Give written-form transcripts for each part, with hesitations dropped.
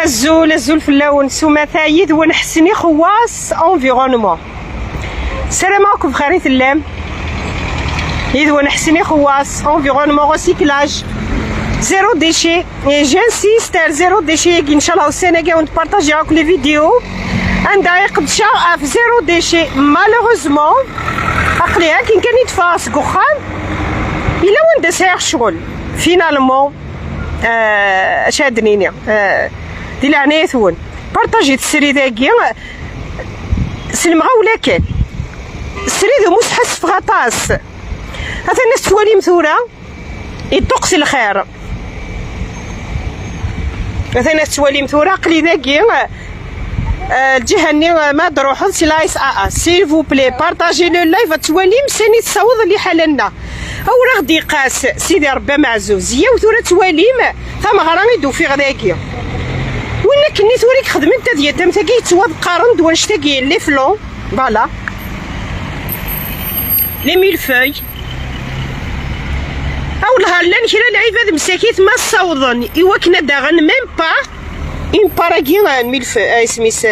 الزول فلاون سوما ثايد ونحسني خواص انفيرونمون. السلام عليكم بخير اللام إذ ونحسني خواص انفيرونمون ريسيكلاج زيرو ديشي. جانسيست على زيرو ديشي ان شاء الله السنه ونبارطاجي معاكم لي فيديو عندها يقدشا في زيرو ديشي. مالوغوزمون عقليها كي كان يتفاس كوخان الا وين ساير شغل فينالمون اش هادنيني دي العناية ثون بارطاجيت السري داكي سلمغا ولا كان السري ذو مسحس في غطاس هذا الناس توالي مثورة يطقس الخير. هذا الناس توالي مثورة قلي داكي الجهة ما دروحو سي لايس سيل فو بلي بارطاجي لو لايف توالي مساني تصوض اللي حالنا او غدي قاس سيدي ربي معزوز يا وثورة تواليم ثم غرامي دو في غداكي ولا كني ثوريك خدمت ديال تمتاكي تواد قارن دوان شتاكي لي فلون فوالا لي ميل فوي او الهالان كرا العباد مساكيت ما صوضن ايوا كنا داغن ميم با اون باراكي ميل فوي سميس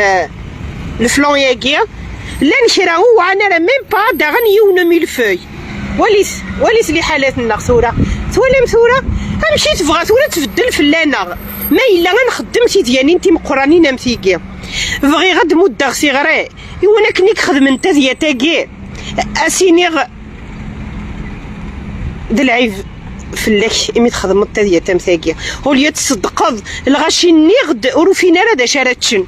الفلون ياكي لان كراو انا راه ميم با داغن يون ميل فوي وليس لي حالاتنا ثوره ثولا مثوره امشي تبغى ثوره تبدل فلانا ما الا غنخدم تي ديالي انت مقرانين متيكي بغي غد مده صغيره وانا كنيك خدم انت ديالتاكي اسينيغ دلعيف فلاك امي تخدم انت ديال تمثاكي وليا تصدقض الغاشي نيغد وروفينا راه دا شاراتشن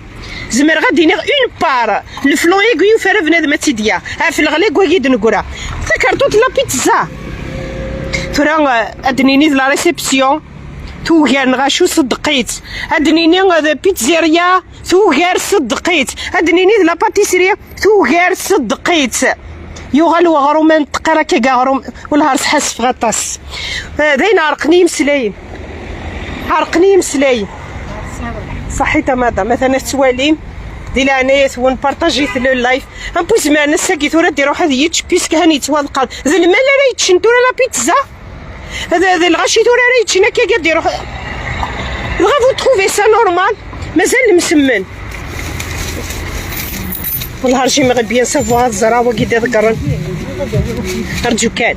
زمر غادي نيغ اون بار الفلون يكيو فارا بنادم تيديا في الغلاك وكيد نكرا فكرتو لا بيتزا ترى ادنيني لا ريسبسيون توغير نغاشو صدقيت ادنيني ذا بيتزيريا توغير صدقيت ادنيني لا باتيسيريا توغير صدقيت يوغال وغرومان تقرا كاغروم والهار حاس في غطاس داين عرقني مسلاين عرقني مسلاين صحيت ماذا مثلا تواليم دي العناية ونبارطاجي لو لايف ان بوز ما الناس كي ثورا ديرو هذه يتش بيسك هاني توالقال ذا المال راه يتشنتو لا بيتزا هذا الغاشي ثورا راه يتشنا كي ديرو غافو تروفي سا نورمال مازال مسمن والله رجي مغي بيان سافو هاد الزراوه كي تذكرن ارجو كان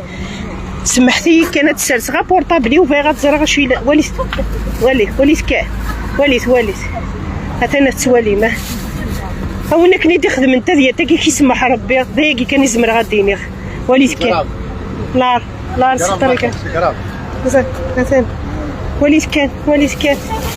سمحتي كانت سالت غا بورطابلي وباغا تزرع شويه وليت كان وليت هاتنا التواليمه اونا كني تخدم انت ديالك كي يسمح ربي دايقي كان يزمر غاديني وليت كان لا ستريكا مثلا وليت كان